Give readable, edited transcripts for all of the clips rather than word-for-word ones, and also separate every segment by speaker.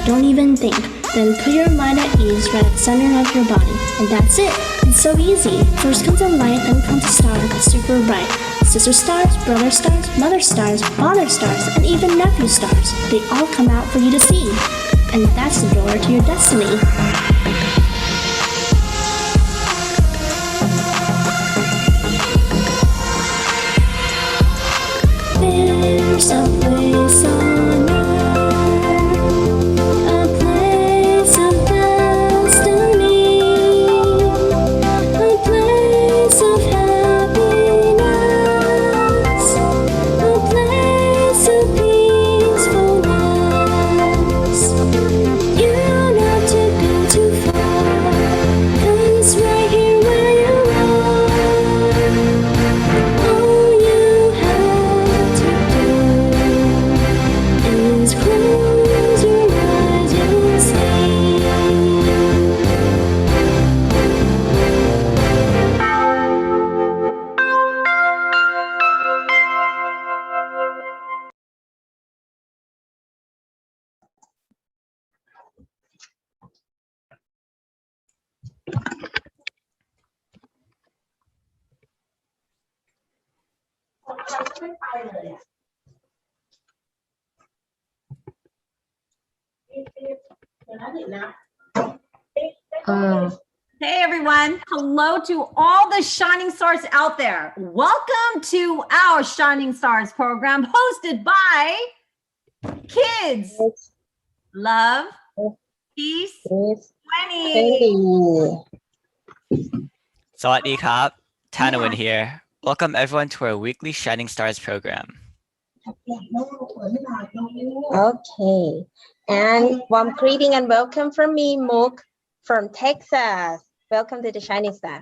Speaker 1: don't even think. Then put your mind at ease right at the center of your body. And that's it. It's so easy. First comes a light, then comes a star that's super bright. Sister stars, brother stars, mother stars, father stars, and even nephew stars. They all come out for you to see. And that's the door to your destiny. There's a place on earth, a place of destiny, a place of happiness, a place of peacefulness. You don't have to go too far, 'cause right here where you are, all you have to do is close your eyes, you'll see.
Speaker 2: Hey everyone, hello to all the shining stars out there. Welcome to our Shining Stars program hosted by Kids Love Peace 20.
Speaker 3: สวัสดีครับ Tanawin here. Welcome everyone to our weekly Shining Stars program.
Speaker 4: Okay, and warm greeting and welcome from me, Mook, from Texas. Welcome to the Shining Star.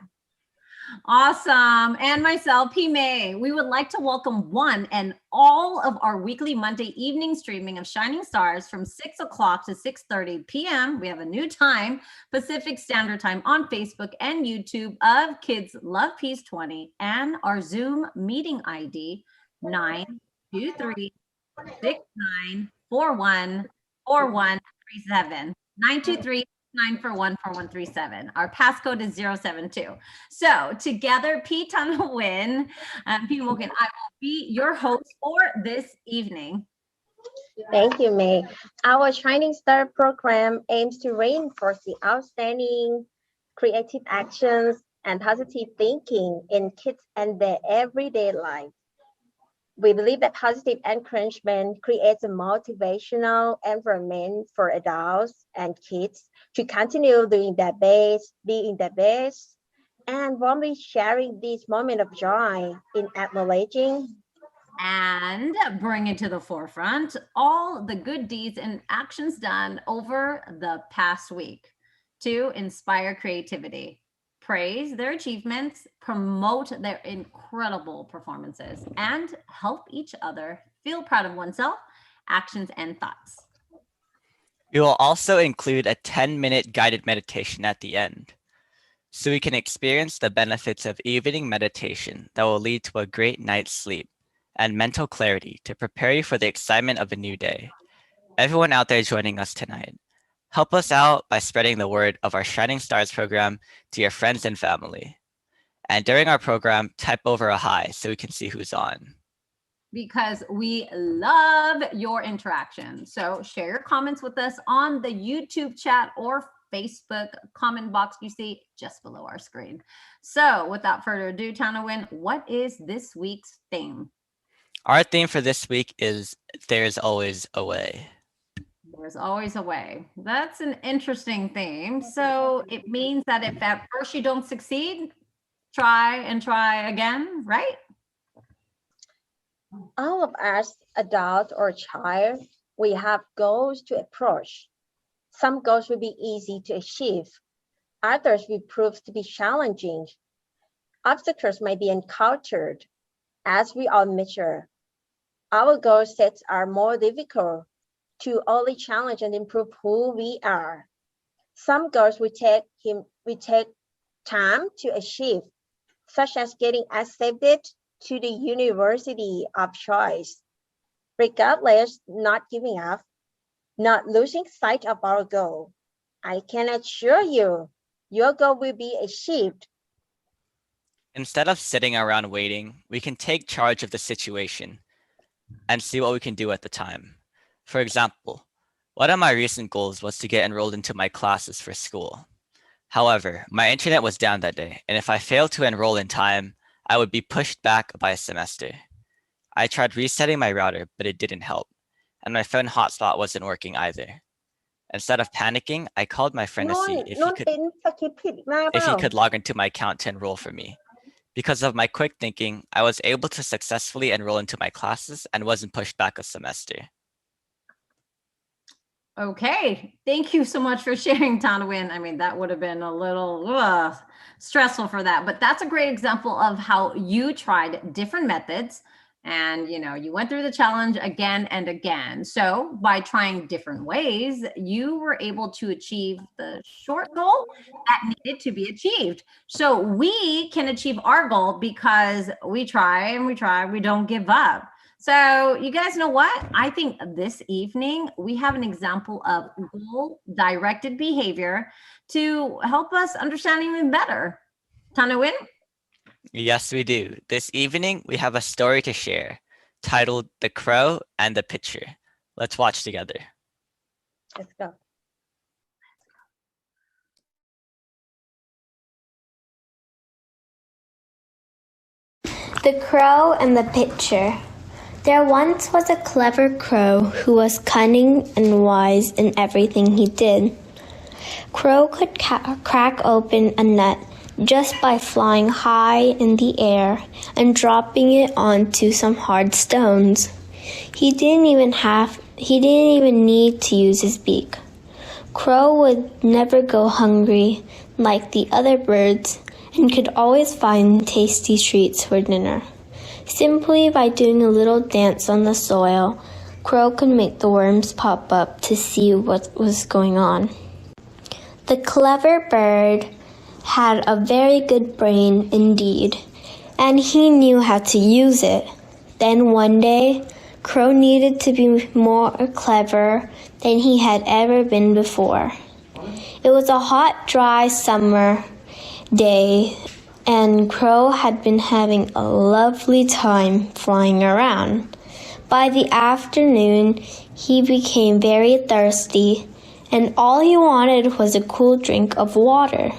Speaker 2: Awesome. And myself, P. May. We would like to welcome one and all of our weekly Monday evening streaming of Shining Stars from 6 o'clock to 6:30 p.m. We have a new time, Pacific Standard Time on Facebook and YouTube of Kids Love Peace 20 and our Zoom meeting ID 923-6941-4137. 923-941-4137. Our passcode is 072. So together, Pete Tanawin and Pete Woken, I will be your host for this evening.
Speaker 4: Thank you, May. Our Shining Star program aims to reinforce the outstanding creative actions and positive thinking in kids and their everyday life. We believe that positive encouragement creates a motivational environment for adults and kids to continue doing their best, being their best, and warmly sharing this moment of joy in acknowledging
Speaker 2: And bring it to the forefront all the good deeds and actions done over the past week to inspire creativity, praise their achievements, promote their incredible performances, and help each other feel proud of oneself, actions, and thoughts.
Speaker 3: We will also include a 10-minute guided meditation at the end, so we can experience the benefits of evening meditation that will lead to a great night's sleep and mental clarity to prepare you for the excitement of a new day. Everyone out there joining us tonight, help us out by spreading the word of our Shining Stars program to your friends and family. And during our program, type over a hi so we can see who's on.
Speaker 2: Because we love your interaction. So share your comments with us on the YouTube chat or Facebook comment box you see just below our screen. So without further ado, Tanawin, what is this week's theme?
Speaker 3: Our theme for this week is There's Always a Way.
Speaker 2: There's always a way. That's an interesting theme. So it means that if at first you don't succeed, try and try again, right?
Speaker 4: all of us, adult or child, we have goals to approach. Some goals will be easy to achieve. Others will prove to be challenging. Obstacles may be encountered as we all mature. Our goal sets are more difficult to only challenge and improve who we are. Some goals will take time to achieve, such as getting accepted to the university of choice. Regardless, not giving up, not losing sight of our goal. I can assure you, your goal will be achieved.
Speaker 3: Instead of sitting around waiting, we can take charge of the situation and see what we can do at the time. For example, one of my recent goals was to get enrolled into my classes for school. However, my internet was down that day, and if I failed to enroll in time, I would be pushed back by a semester. I tried resetting my router, but it didn't help, and my phone hotspot wasn't working either. Instead of panicking, I called my friend to see if he
Speaker 4: ปิ้นสคริปต์ผิดมาเป
Speaker 3: if
Speaker 4: ล่า
Speaker 3: he could log into my account to enroll for me. Because of my quick thinking, I was able to successfully enroll into my classes and wasn't pushed back a semester.
Speaker 2: Okay, thank you so much for sharing, Tanawin. I mean, that would have been a little stressful for that, but that's a great example of how you tried different methods and you went through the challenge again and again. So by trying different ways, you were able to achieve the short goal that needed to be achieved. So we can achieve our goal because we try and we try, we don't give up. So you guys know what? I think this evening we have an example of goal-directed behavior to help us understand even better. Tanawin?
Speaker 3: Yes, we do. This evening, we have a story to share titled The Crow and the Pitcher. Let's watch together.
Speaker 4: Let's go.
Speaker 1: The Crow and the Pitcher. There once was a clever crow who was cunning and wise in everything he did. Crow could crack open a nut just by flying high in the air and dropping it onto some hard stones. He didn't even need to use his beak. Crow would never go hungry like the other birds and could always find tasty treats for dinner. Simply by doing a little dance on the soil, Crow could make the worms pop up to see what was going on. The clever bird had a very good brain indeed, and he knew how to use it. Then one day, Crow needed to be more clever than he had ever been before. It was a hot, dry summer day, and Crow had been having a lovely time flying around. By the afternoon, he became very thirsty, and all he wanted was a cool drink of water.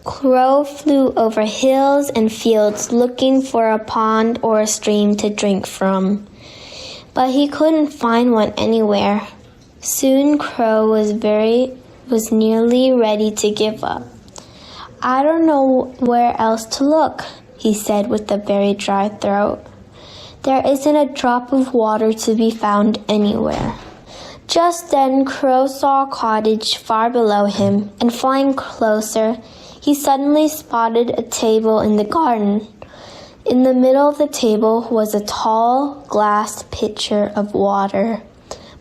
Speaker 1: Crow flew over hills and fields looking for a pond or a stream to drink from, but he couldn't find one anywhere. Soon Crow was nearly ready to give up. I don't know where else to look, he said with a very dry throat. There isn't a drop of water to be found anywhere. Just then Crow saw a cottage far below him, and flying closer, he suddenly spotted a table in the garden. In the middle of the table was a tall glass pitcher of water.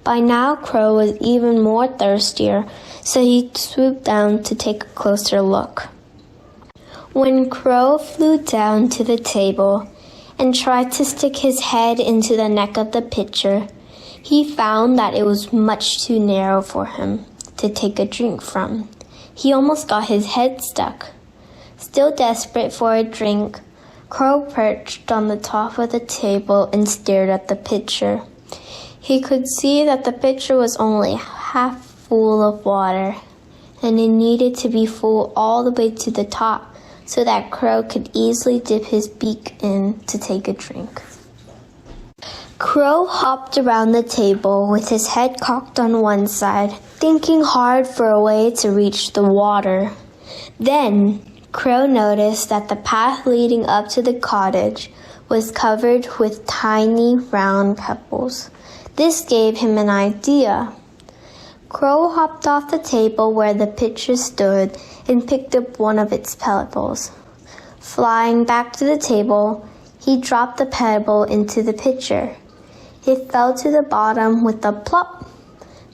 Speaker 1: By now Crow was even more thirstier, so he swooped down to take a closer look. When Crow flew down to the table and tried to stick his head into the neck of the pitcher, he found that it was much too narrow for him to take a drink from. He almost got his head stuck. Still desperate for a drink, Crow perched on the top of the table and stared at the pitcher. He could see that the pitcher was only half full of water, and it needed to be full all the way to the top so that Crow could easily dip his beak in to take a drink. Crow hopped around the table with his head cocked on one side, thinking hard for a way to reach the water. Then Crow noticed that the path leading up to the cottage was covered with tiny round pebbles. This gave him an idea. Crow hopped off the table where the pitcher stood and picked up one of its pebbles. Flying back to the table, he dropped the pebble into the pitcher. It fell to the bottom with a plop.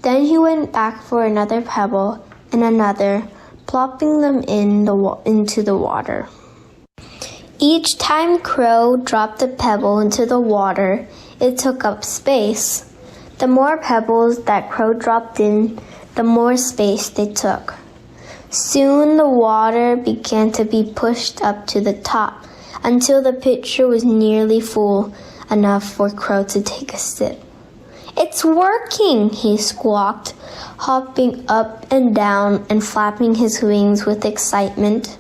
Speaker 1: Then he went back for another pebble and another, plopping them into the water. Each time Crow dropped a pebble into the water, it took up space.
Speaker 5: The more pebbles that Crow dropped in, the more space they took. Soon the water began to be pushed up to the top until the pitcher was nearly full enough for Crow to take a sip. "It's working," he squawked, hopping up and down and flapping his wings with excitement.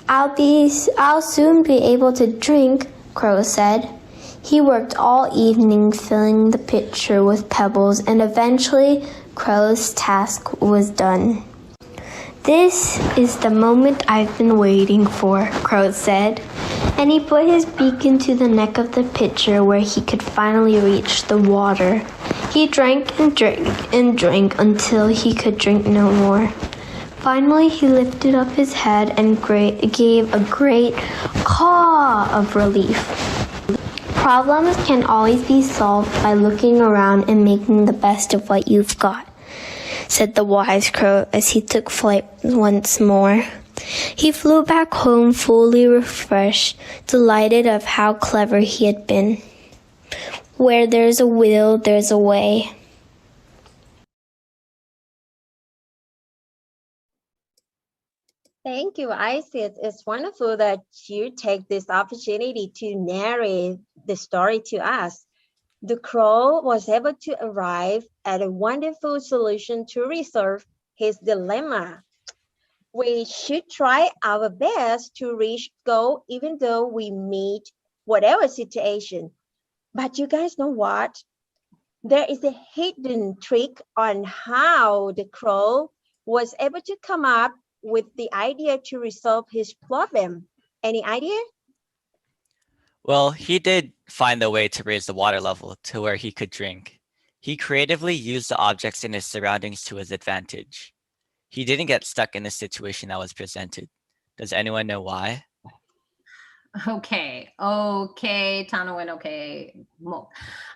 Speaker 5: I'll soon be able to drink," Crow said. He worked all evening filling the pitcher with pebbles, and eventually Crow's task was done. "This is the moment I've been waiting for," Crow said, and he put his beak into the neck of the pitcher where he could finally reach the water. He drank and drank and drank until he could drink no more. Finally, he lifted up his head and gave a great caw of relief. Problems can always be solved by looking around and making the best of what you've got, said the wise Crow as he took flight once more. He flew back home fully refreshed, delighted of how clever he had been. Where there's a will, there's a way.
Speaker 4: Thank you, Isis. It's wonderful that you take this opportunity to narrate the story to us. The crow was able to arrive at a wonderful solution to resolve his dilemma. We should try our best to reach goal even though we meet whatever situation. But you guys know what? There is a hidden trick on how the crow was able to come up with the idea to resolve his problem. Any idea?
Speaker 3: Well, he did find a way to raise the water level to where he could drink. He creatively used the objects in his surroundings to his advantage. He didn't get stuck in the situation that was presented. Does anyone know why?
Speaker 2: Okay, Tanawin, okay. Well,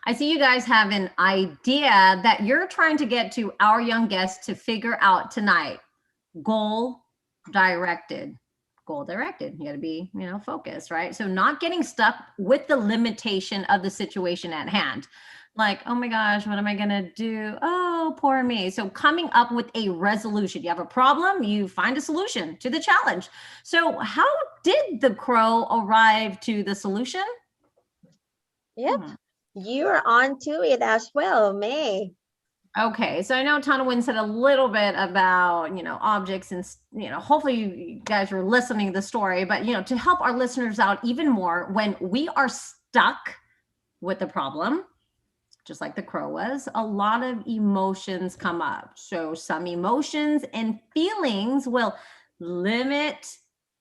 Speaker 2: I see you guys have an idea that you're trying to get to our young guests to figure out tonight. Goal directed. You got to be, focused, right? So not getting stuck with the limitation of the situation at hand. Like, oh my gosh, what am I going to do? Oh, poor me. So coming up with a resolution. You have a problem, you find a solution to the challenge. So how did the crow arrive to the solution?
Speaker 4: Yep, you're on to it as well, May.
Speaker 2: Okay, so I know Tanawin said a little bit about, objects and, hopefully you guys are listening to the story, but, to help our listeners out even more, when we are stuck with the problem, just like the crow was, a lot of emotions come up. So some emotions and feelings will limit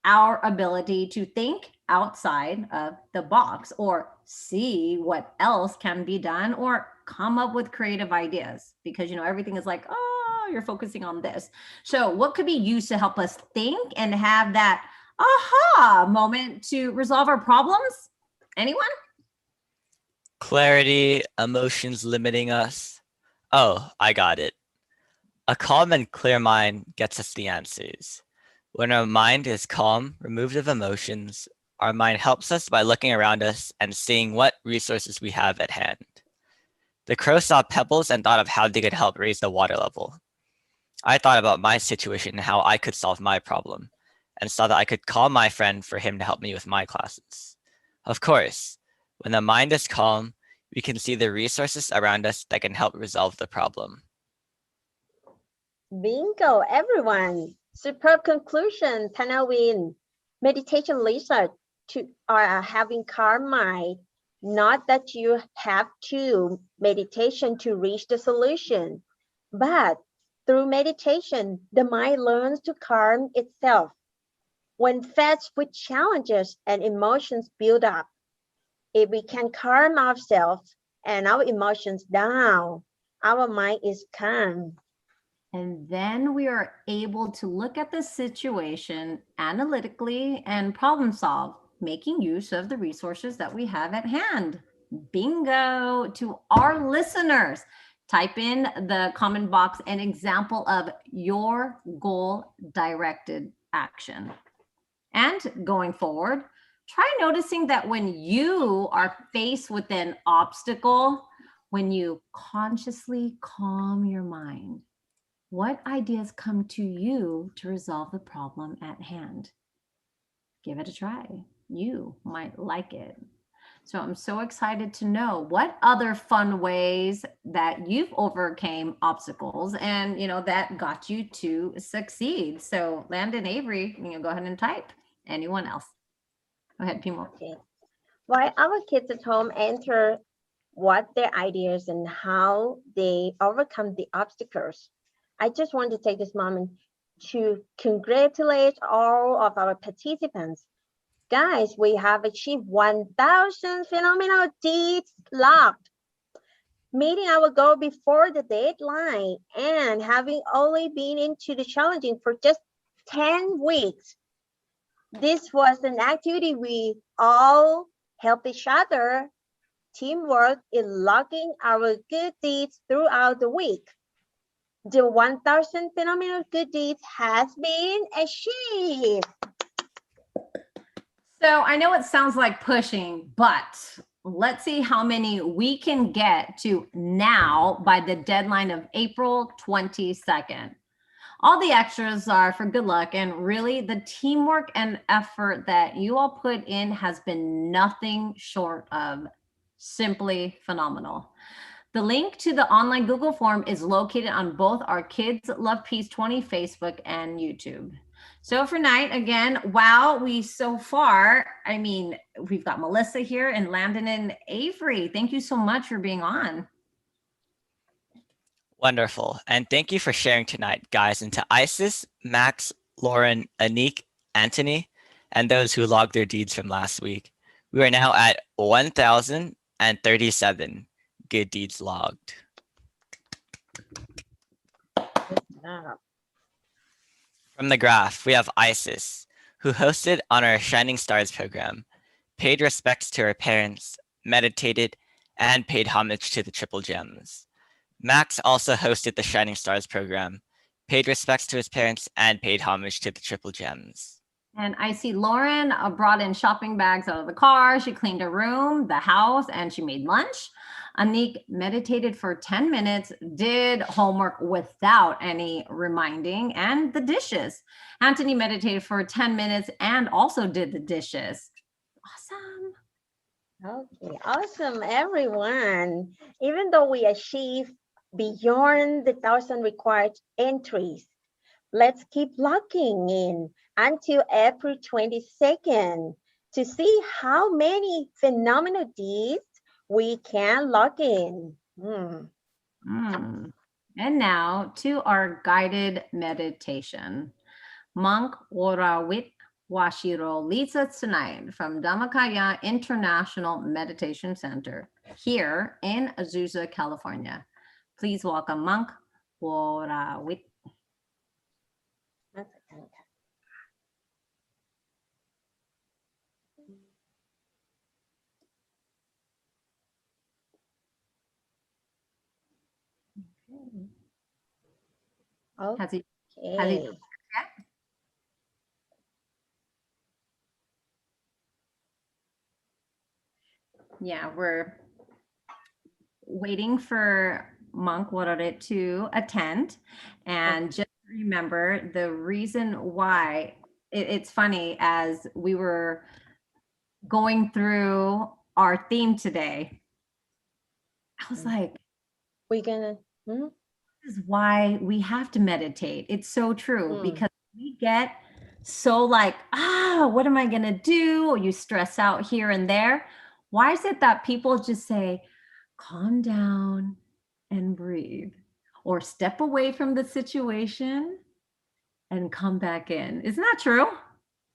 Speaker 2: our ability to think outside of the box or see what else can be done or come up with creative ideas, because everything is like, oh, you're focusing on this. So what could be used to help us think and have that aha moment to resolve our problems? Anyone?
Speaker 3: Clarity, emotions limiting us. Oh, I got it. A calm and clear mind gets us the answers. When our mind is calm, removed of emotions, our mind helps us by looking around us and seeing what resources we have at hand. The crow saw pebbles and thought of how they could help raise the water level. I thought about my situation and how I could solve my problem, and saw that I could call my friend for him to help me with my classes. Of course, when the mind is calm, we can see the resources around us that can help resolve the problem.
Speaker 4: Bingo, everyone. Superb conclusion, Tanawin. Meditation research are having calm mind. Not that you have to meditation to reach the solution, but through meditation, the mind learns to calm itself. When faced with challenges and emotions build up, if we can calm ourselves and our emotions down, our mind is calm.
Speaker 2: And then we are able to look at the situation analytically and problem solve, making use of the resources that we have at hand. Bingo. To our listeners, type in the comment box an example of your goal directed action. And going forward, try noticing that when you are faced with an obstacle When you consciously calm your mind, what ideas come to you to resolve the problem at hand? Give it a try. You might like it. So I'm so excited to know what other fun ways that you've overcame obstacles and that got you to succeed. So Landon, Avery, go ahead and type. Anyone else? Go ahead, Pimo.
Speaker 4: Okay. While our kids at home enter what their ideas and how they overcome the obstacles, I just want to take this moment to congratulate all of our participants. Guys, we have achieved 1,000 phenomenal deeds logged, meeting our goal before the deadline and having only been into the challenging for just 10 weeks. This was an activity we all helped each other, teamwork in logging our good deeds throughout the week. The 1,000 phenomenal good deeds has been achieved.
Speaker 2: So I know it sounds like pushing, but let's see how many we can get to now by the deadline of April 22nd. All the extras are for good luck, and really the teamwork and effort that you all put in has been nothing short of simply phenomenal. The link to the online Google form is located on both our Kids Love Peace 20 Facebook and YouTube. So for night, again, wow, we've got Melissa here and Landon and Avery. Thank you so much for being on.
Speaker 3: Wonderful. And thank you for sharing tonight, guys, and to Isis, Max, Lauren, Anik, Anthony, and those who logged their deeds from last week. We are now at 1,037 good deeds logged. From the graph, we have Isis, who hosted on our Shining Stars program, paid respects to her parents, meditated, and paid homage to the Triple Gems. Max also hosted the Shining Stars program, paid respects to his parents, and paid homage to the Triple Gems.
Speaker 2: And I see Lauren brought in shopping bags out of the car. She cleaned her room, the house, and she made lunch. Anik meditated for 10 minutes, did homework without any reminding, and the dishes. Anthony meditated for 10 minutes and also did the dishes. Awesome.
Speaker 4: Okay, awesome, everyone. Even though we achieved beyond the 1,000 required entries, let's keep logging in until April 22nd to see how many phenomenal deeds we can log in.
Speaker 2: And now to our guided meditation. Monk Worawit Washiro leads us tonight from Dhammakaya International Meditation Center here in Azusa, California. Please welcome Monk Worawit. Has he done it yet? Yeah, we're waiting for Monk Worawit to attend. And just remember the reason why it's funny, as we were going through our theme today, I was like,
Speaker 4: we're gonna
Speaker 2: this is why we have to meditate. It's so true, because we get so like, what am I gonna do? Or you stress out here and there. Why is it that people just say, calm down and breathe, or step away from the situation and come back in? Isn't that true?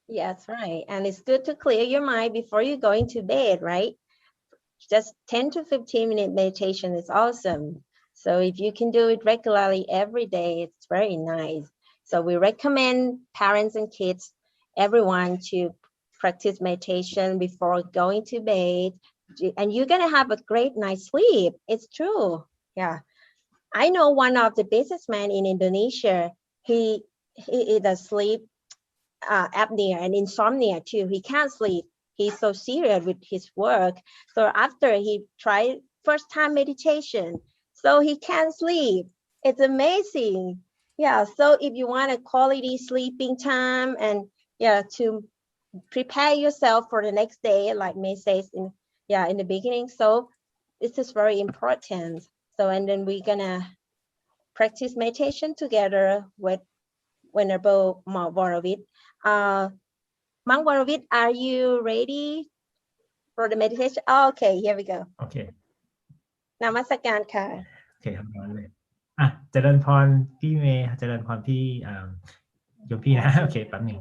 Speaker 4: Yes, right. And it's good to clear your mind before you go into bed, right? Just 10 to 15 minute meditation is awesome. So if you can do it regularly every day, it's very nice. So we recommend parents and kids, everyone, to practice meditation before going to bed. And you're going to have a great night's sleep. It's true. Yeah. I know one of the businessmen in Indonesia, he does sleep apnea and insomnia too. He can't sleep. He's so serious with his work. So after he tried first time meditation. So he can't sleep. It's amazing. Yeah, so if you want a quality sleeping time and to prepare yourself for the next day, like May says in the beginning. So this is very important. So and then we're gonna practice meditation together with Venerable Monk Borovit. Monk Borovit, are you ready for the meditation? Oh, okay, here we go.
Speaker 6: Okay.
Speaker 4: นมัสการค่ะ
Speaker 6: โอเคครับมาเลยเจริญพรพี่เมย์เจริญพรพี่โยมพี่นะ โอเคแป๊บหนึ่ง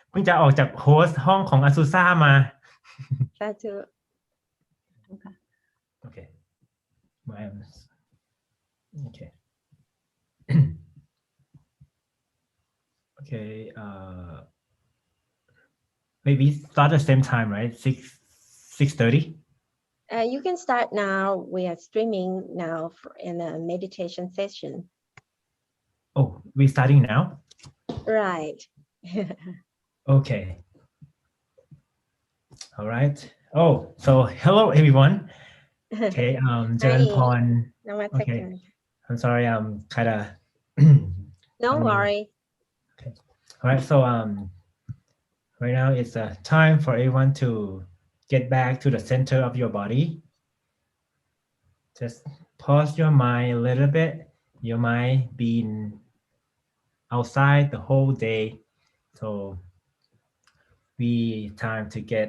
Speaker 6: เพิ่งจะออกจากโฮสต์ห้องของอาซูซ่ามา
Speaker 4: สาธุ
Speaker 6: โอเคมาโอเค โอเคmaybe start at the same time, right? 6:30.
Speaker 4: You can start now. We are streaming now in a meditation session.
Speaker 6: Oh, we're starting now?
Speaker 4: Right.
Speaker 6: Okay. All right. Oh, so hello everyone. Okay, Jalan Pon.
Speaker 4: นมัสการ
Speaker 6: Okay. I'm sorry, I'm kind of
Speaker 4: Don't worry.
Speaker 6: Okay. All right, so right now it's time for everyone to get back to the center of your body. Just pause your mind a little bit. Your mind been outside the whole day, so we time to get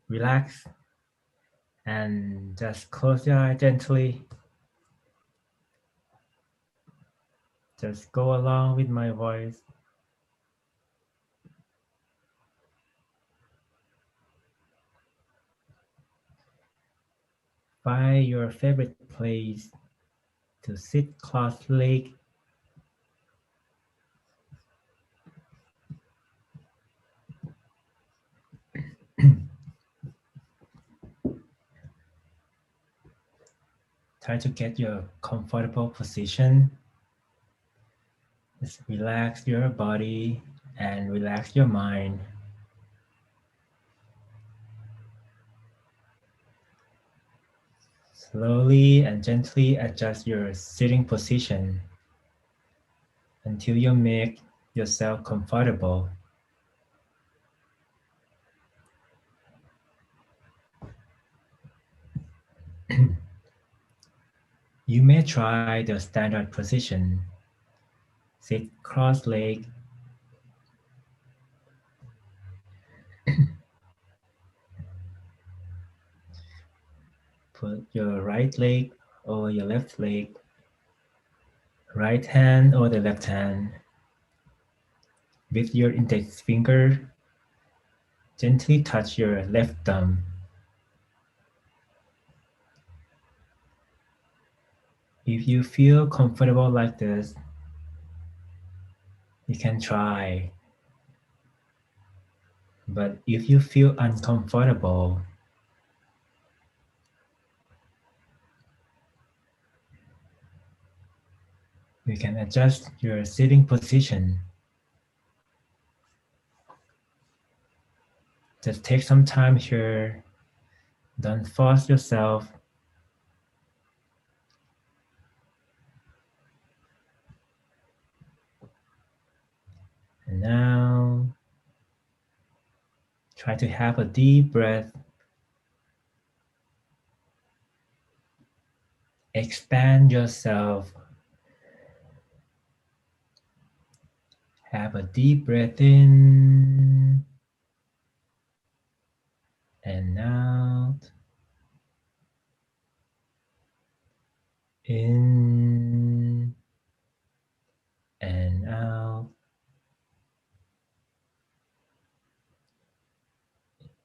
Speaker 6: relaxed and just close your eye gently. Just go along with my voice. Find your favorite place to sit cross-legged. Try to get your comfortable position. Just relax your body and relax your mind. Slowly and gently adjust your sitting position until you make yourself comfortable. You may try the standard position. Sit cross-legged. Put your right leg over your left leg, right hand over the left hand. With your index finger, gently touch your left thumb. If you feel comfortable like this, you can try. But if you feel uncomfortable, you can adjust your sitting position. Just take some time here. Don't force yourself. And now, try to have a deep breath. Expand yourself. Have a deep breath in and out. In and out.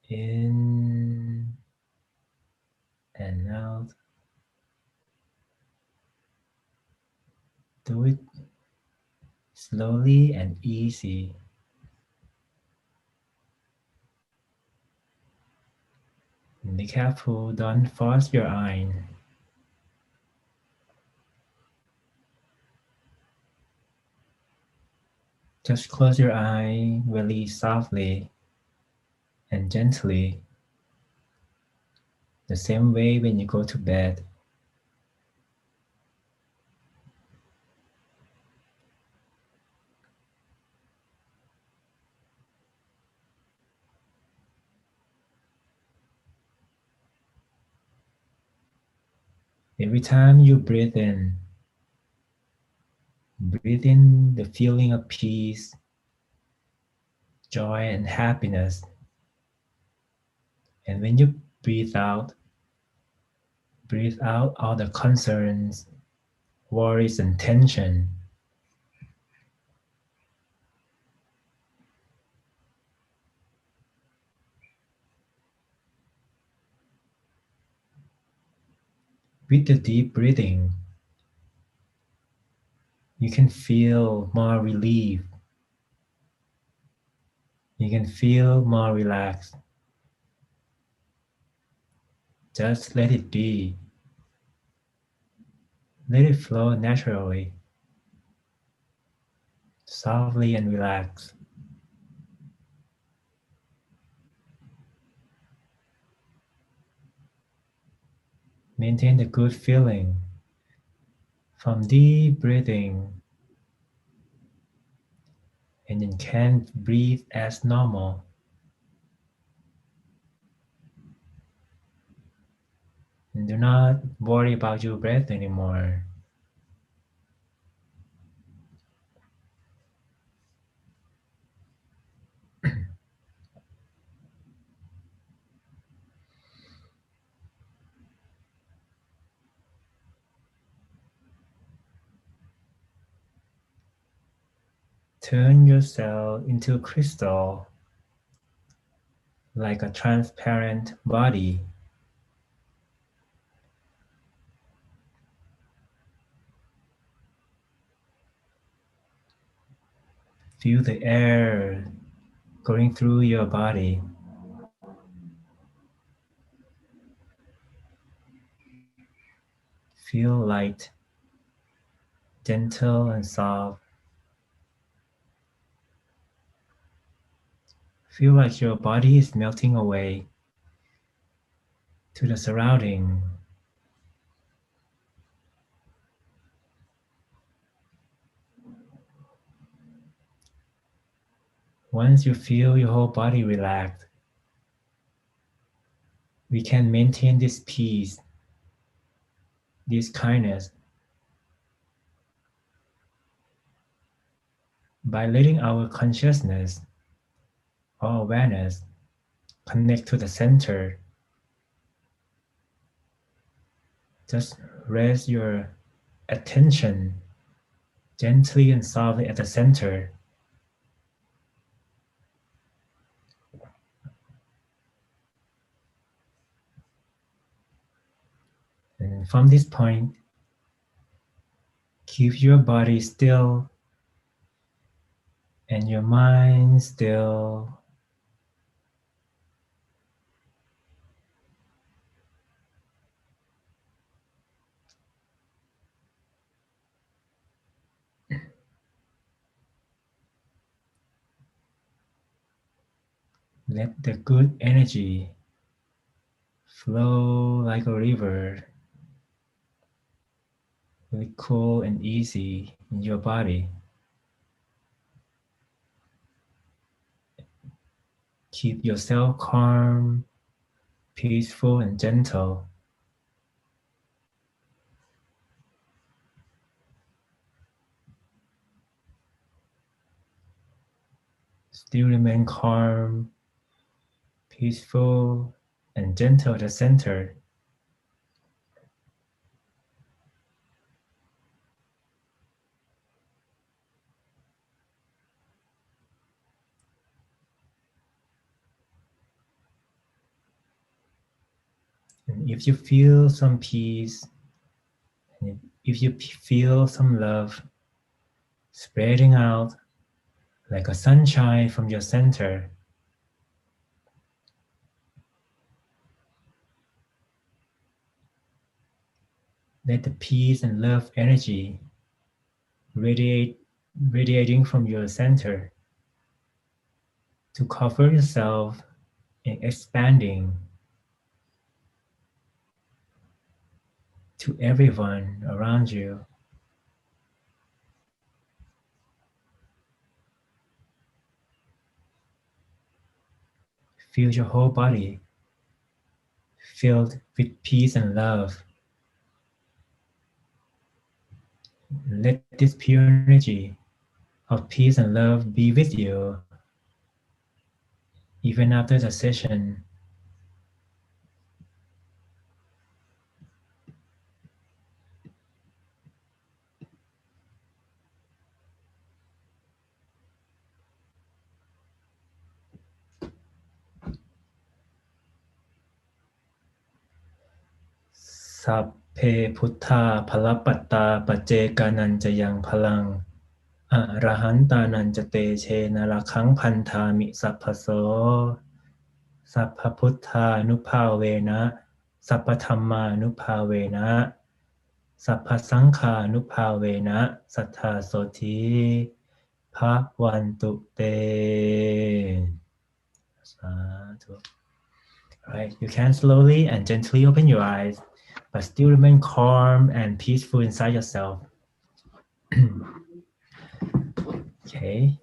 Speaker 6: In and out. Do it slowly and easy. Be careful, don't force your eye. Just close your eye really softly and gently. The same way when you go to bed. Every time you breathe in the feeling of peace, joy, and happiness. And when you breathe out all the concerns, worries, and tension. With the deep breathing, you can feel more relief. You can feel more relaxed. Just let it be. Let it flow naturally, softly and relaxed. Maintain the good feeling from deep breathing, and then can breathe as normal. And do not worry about your breath anymore. Turn yourself into a crystal, like a transparent body. Feel the air going through your body. Feel light, gentle, and soft. Feel like your body is melting away to the surrounding. Once you feel your whole body relaxed, we can maintain this peace, this kindness, by letting our consciousness or awareness connect to the center. Just rest your attention gently and softly at the center. And from this point, keep your body still and your mind still. Let the good energy flow like a river, really cool and easy in your body. Keep yourself calm, peaceful, and gentle. Still remain calm, peaceful, and gentle at the center. And if you feel some peace, and if you feel some love spreading out like a sunshine from your center, let the peace and love energy radiating from your center to cover yourself and expanding to everyone around you. Feel your whole body filled with peace and love. Let this pure energy of peace and love be with you even after the session. Sapphe Puttha Phalappatta Pacceganan Jayang Phalang Arahanta Jate Chena Lakhang Phantami Sapphaso Sappha Puttha Nupavena Sappha Dhamma Nupavena Sappha Sankha Nupavena Sattha Soti Bhavantu Te. Sadhu. Right, you can slowly and gently open your eyes, but still remain calm and peaceful inside yourself. Okay.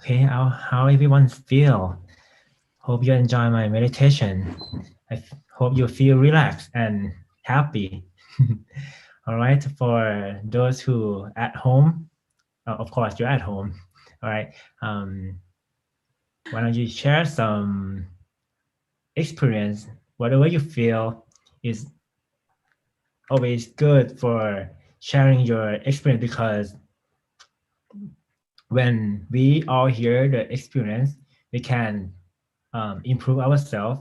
Speaker 6: Okay, how everyone feel? Hope you enjoy my meditation. I hope you feel relaxed and happy. All right, for those who at home, of course you're at home. All right, why don't you share some experience? Whatever you feel is always good for sharing your experience, because when we all hear the experience, we can improve ourselves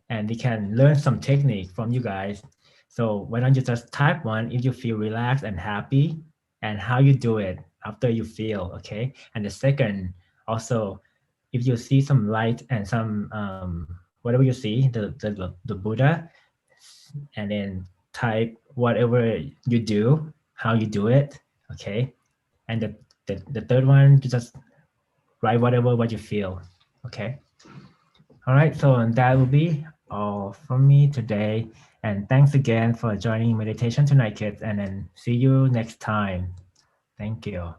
Speaker 6: and we can learn some technique from you guys. So why don't you just type one if you feel relaxed and happy and how you do it after you feel, okay? And the second, also, if you see some light and some whatever you see, the Buddha, and then type whatever you do, how you do it, okay? And the third one, you just write what you feel, okay? All right, so that will be all from me today. And thanks again for joining meditation tonight, kids, and then see you next time. Thank you.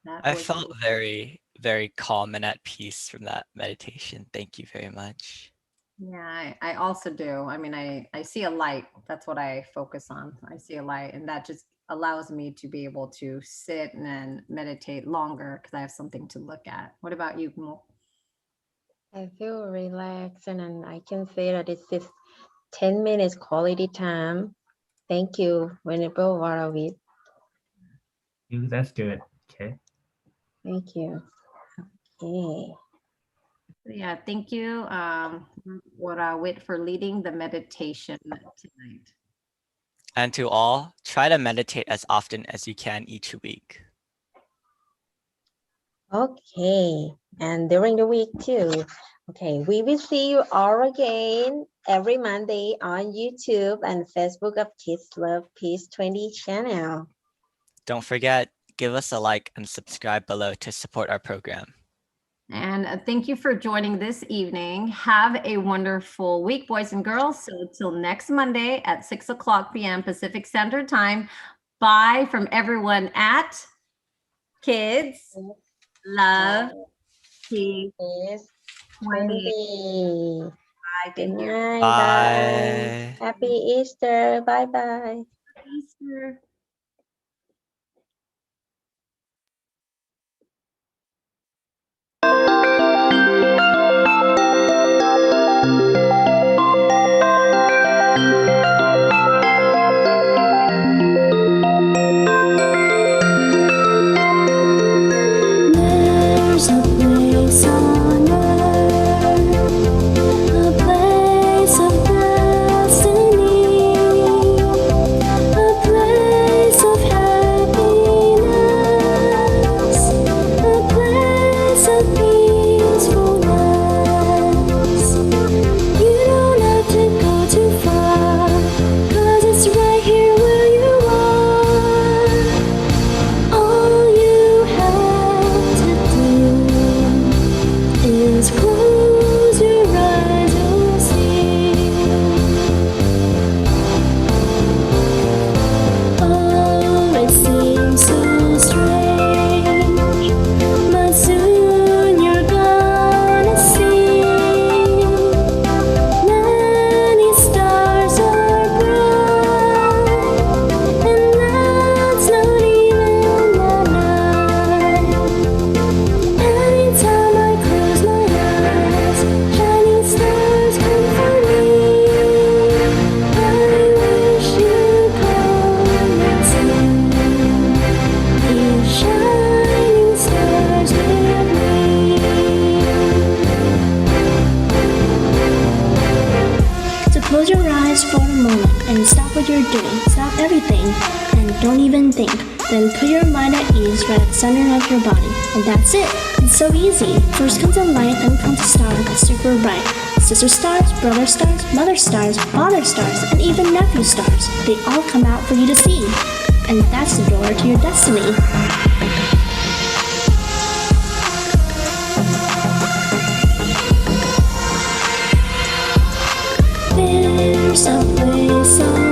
Speaker 2: That
Speaker 3: I
Speaker 2: was
Speaker 3: felt very, very calm and at peace from that meditation. Thank you very much.
Speaker 2: Yeah, I also do. I mean, I see a light. That's what I focus on. I see a light, and that just allows me to be able to sit and then meditate longer because I have something to look at. What about you, Mo?
Speaker 4: I feel relaxed, and I can say that it's just 10 minutes quality time. Thank you, Venerable Varavit.
Speaker 6: That's good. Okay.
Speaker 4: Thank you. Okay.
Speaker 2: Yeah, thank you, Wit, for leading the meditation tonight.
Speaker 3: And to all, try to meditate as often as you can each week.
Speaker 4: Okay, and during the week too. Okay, we will see you all again every Monday on YouTube and Facebook of Kids Love Peace 20 channel.
Speaker 3: Don't forget, give us a like and subscribe below to support our program.
Speaker 2: And thank you for joining this evening. Have a wonderful week, boys and girls. So till next Monday at 6:00 p.m. Pacific Standard Time. Bye from everyone at Kids Love Peace 20.
Speaker 4: 20.
Speaker 2: Bye.
Speaker 4: Good
Speaker 2: Thank you.
Speaker 4: night.
Speaker 3: Bye.
Speaker 4: Bye. Happy Easter. Bye-bye.
Speaker 2: Easter.
Speaker 1: There's a place on earth, a place of destiny, a place even think. Then put your mind at ease right at the center of your body. And that's it. It's so easy. First comes a light, then comes a star that's super bright. Sister stars, brother stars, mother stars, father stars, and even nephew stars. They all come out for you to see. And that's the door to your destiny. There's a place